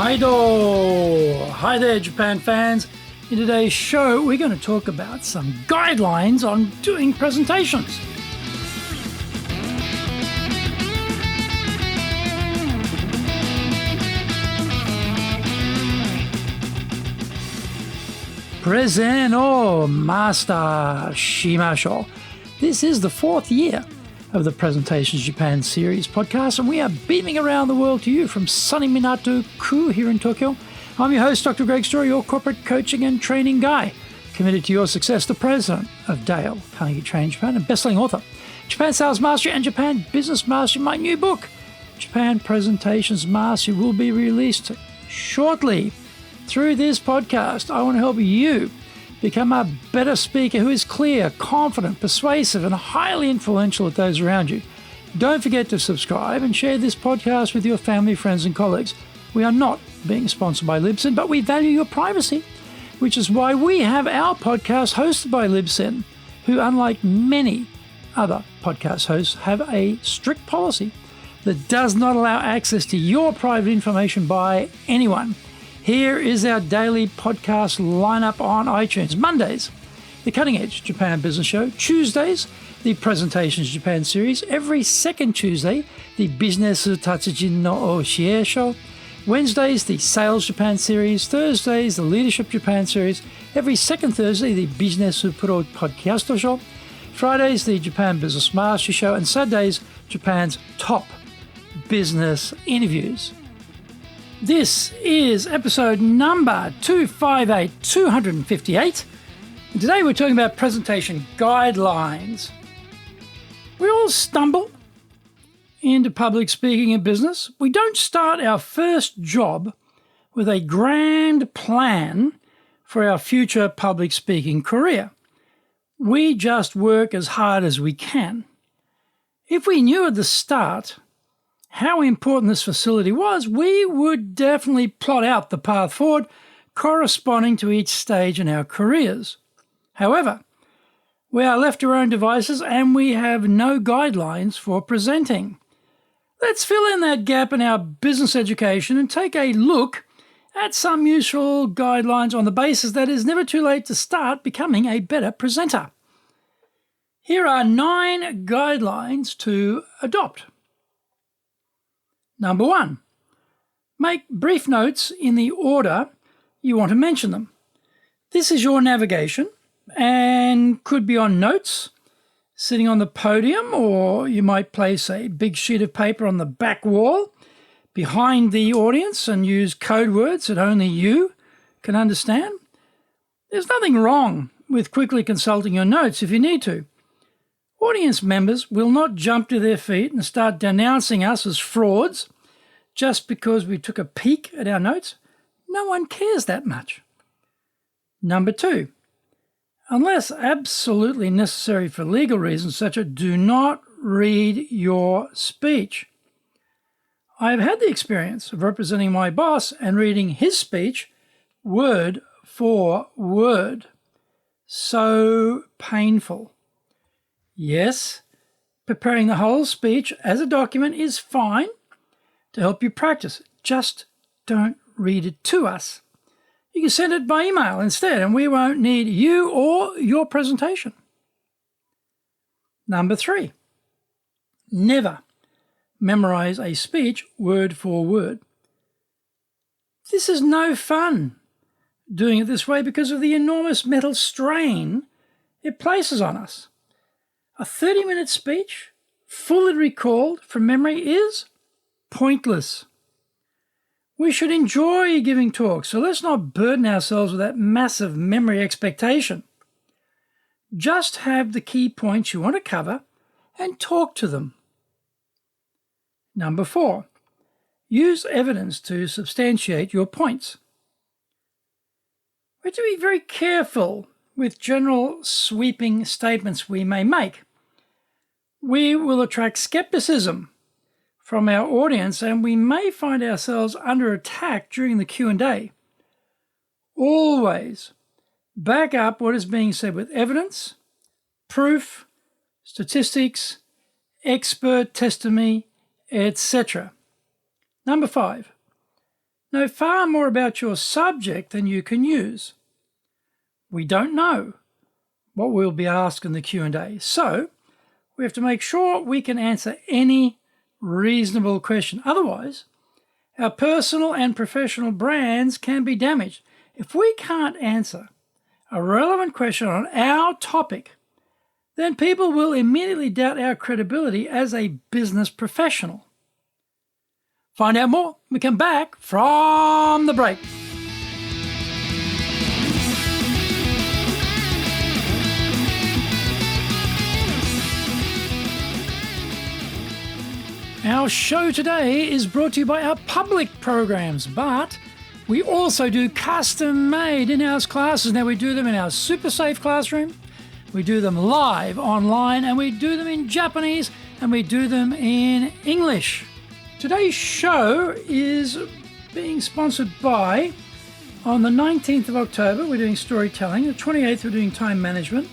Maido! Hi there, Japan fans. In today's show, we're going to talk about some guidelines on doing presentations. Present master shimashou. This is the fourth year of the Presentations Japan series podcast, and we are beaming around the world to you from sunny Minato-ku here in Tokyo. I'm your host, Dr. Greg Story, your corporate coaching and training guy, committed to your success, the president of Dale Carnegie Training Japan and best-selling author, Japan Sales Mastery and Japan Business Mastery. My new book, Japan Presentations Mastery, will be released shortly. Through this podcast, I want to help you become a better speaker who is clear, confident, persuasive, and highly influential with those around you. Don't forget to subscribe and share this podcast with your family, friends, and colleagues. We are not being sponsored by Libsyn, but we value your privacy, which is why we have our podcast hosted by Libsyn, who, unlike many other podcast hosts, have a strict policy that does not allow access to your private information by anyone. Here is our daily podcast lineup on iTunes. Mondays, the Cutting Edge Japan Business Show. Tuesdays, the Presentations Japan series. Every second Tuesday, the Business Tatsujin no Oshie Show. Wednesdays, the Sales Japan series. Thursdays, the Leadership Japan series. Every second Thursday, the Business Pro Podcast Show. Fridays, the Japan Business Mastery Show. And Saturdays, Japan's top business interviews. This is episode number 258. And today we're talking about presentation guidelines. We all stumble into public speaking in business. We don't start our first job with a grand plan for our future public speaking career. We just work as hard as we can. If we knew at the start how important this facility was, we would definitely plot out the path forward corresponding to each stage in our careers. However, we are left to our own devices and we have no guidelines for presenting. Let's fill in that gap in our business education and take a look at some useful guidelines on the basis that it is never too late to start becoming a better presenter. Here are 9 guidelines to adopt. Number 1, make brief notes in the order you want to mention them. This is your navigation and could be on notes, sitting on the podium, or you might place a big sheet of paper on the back wall behind the audience and use code words that only you can understand. There's nothing wrong with quickly consulting your notes if you need to. Audience members will not jump to their feet and start denouncing us as frauds just because we took a peek at our notes. No one cares that much. Number 2, unless absolutely necessary for legal reasons, such as do not read your speech. I have had the experience of representing my boss and reading his speech word for word. So painful. Yes, preparing the whole speech as a document is fine to help you practice. Just don't read it to us. You can send it by email instead, and we won't need you or your presentation. Number 3, never memorize a speech word for word. This is no fun doing it this way because of the enormous mental strain it places on us. A 30-minute speech, fully recalled from memory, is pointless. We should enjoy giving talks, so let's not burden ourselves with that massive memory expectation. Just have the key points you want to cover and talk to them. Number 4, use evidence to substantiate your points. We have to be very careful with general sweeping statements we may make. We will attract skepticism from our audience, and we may find ourselves under attack during the Q&A. Always back up what is being said with evidence, proof, statistics, expert testimony, etc. Number 5, know far more about your subject than you can use. We don't know what we'll be asked in the Q&A, so we have to make sure we can answer any reasonable question. Otherwise, our personal and professional brands can be damaged. If we can't answer a relevant question on our topic, then people will immediately doubt our credibility as a business professional. Find out more when we come back from the break. Our show today is brought to you by our public programs, but we also do custom-made in-house classes. Now, we do them in our super safe classroom, we do them live online, and we do them in Japanese, and we do them in English. Today's show is being sponsored by, on the 19th of October, we're doing storytelling. The 28th, we're doing time management.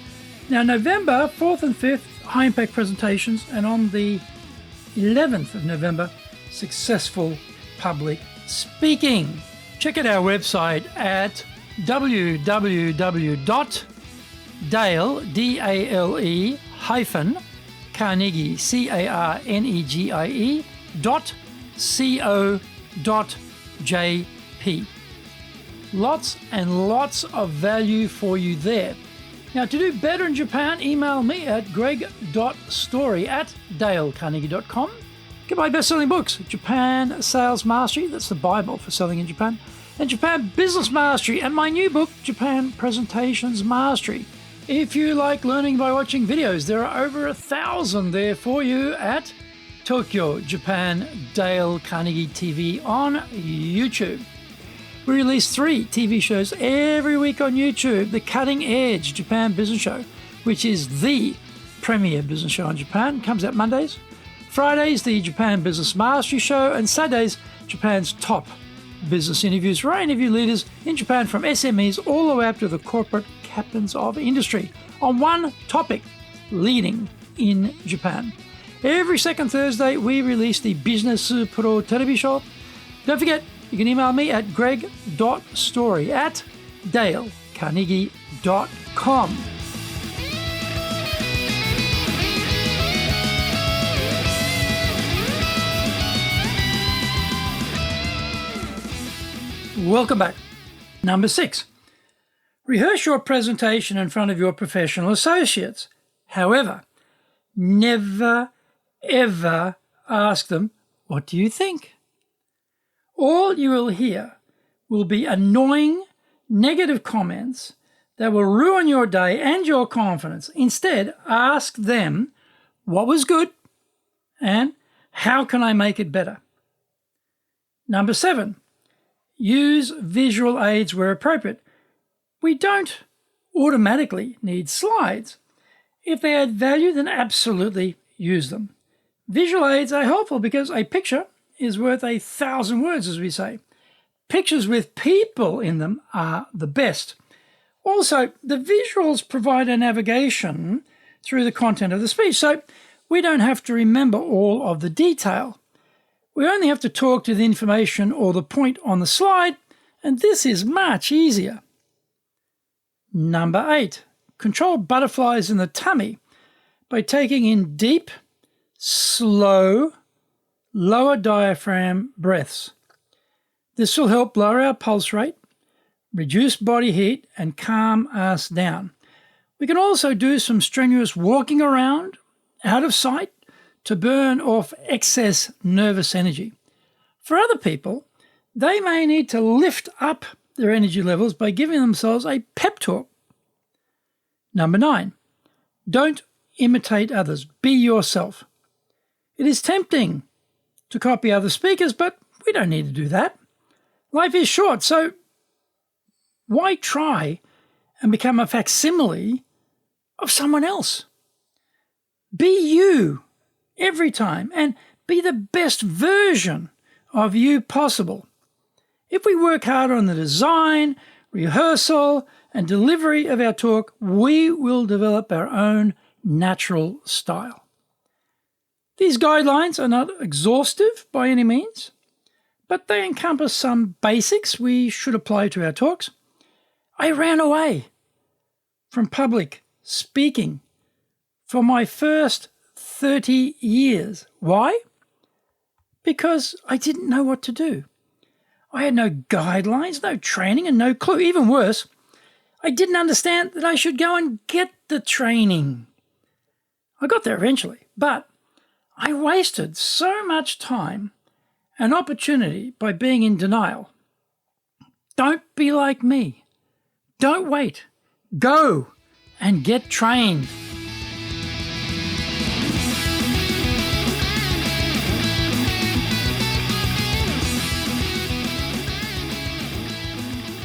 Now, November 4th and 5th, high-impact presentations, and on the 11th of November, successful public speaking. Check out our website at www.dale.carnegie.co.jp. Lots and lots of value for you there. Now, to do better in Japan, email me at greg.story@dalecarnegie.com. Get my best-selling books, Japan Sales Mastery, that's the Bible for selling in Japan, and Japan Business Mastery, and my new book, Japan Presentations Mastery. If you like learning by watching videos, there are over 1,000 there for you at Tokyo, Japan, Dale Carnegie TV on YouTube. We release 3 TV shows every week on YouTube. The Cutting Edge Japan Business Show, which is the premier business show in Japan, comes out Mondays. Fridays, the Japan Business Mastery Show, and Saturdays, Japan's top business interviews, where I interview leaders in Japan from SMEs all the way up to the corporate captains of industry on one topic, leading in Japan. Every second Thursday, we release the Business Pro Television Show. Don't forget, you can email me at greg.story@dalecarnegie.com. Welcome back. Number 6. Rehearse your presentation in front of your professional associates. However, never, ever ask them, "What do you think?" All you will hear will be annoying, negative comments that will ruin your day and your confidence. Instead, ask them, "What was good?" and "How can I make it better?" Number 7, use visual aids where appropriate. We don't automatically need slides. If they add value, then absolutely use them. Visual aids are helpful because a picture is worth 1,000 words, as we say. Pictures with people in them are the best. Also, the visuals provide a navigation through the content of the speech, so we don't have to remember all of the detail. We only have to talk to the information or the point on the slide, and this is much easier. Number 8, control butterflies in the tummy by taking in deep, slow, lower diaphragm breaths. This will help lower our pulse rate, reduce body heat, and calm us down. We can also do some strenuous walking around, out of sight, to burn off excess nervous energy. For other people, they may need to lift up their energy levels by giving themselves a pep talk. Number 9, don't imitate others. Be yourself. It is tempting to copy other speakers, but we don't need to do that. Life is short, so why try and become a facsimile of someone else? Be you every time and be the best version of you possible. If we work hard on the design, rehearsal, and delivery of our talk, we will develop our own natural style. These guidelines are not exhaustive by any means, but they encompass some basics we should apply to our talks. I ran away from public speaking for my first 30 years. Why? Because I didn't know what to do. I had no guidelines, no training, and no clue. Even worse, I didn't understand that I should go and get the training. I got there eventually, but I wasted so much time and opportunity by being in denial. Don't be like me. Don't wait. Go and get trained.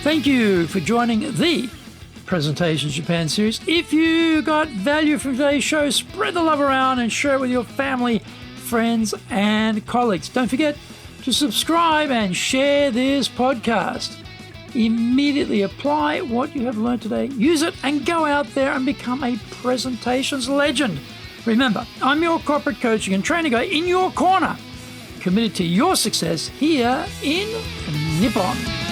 Thank you for joining the Presentations Japan series. If you got value from today's show, spread the love around and share it with your family, friends, and colleagues. Don't forget to subscribe and share this podcast. Immediately apply what you have learned today. Use it and go out there and become a presentations legend. Remember, I'm your corporate coaching and training guy in your corner, committed to your success here in Nippon.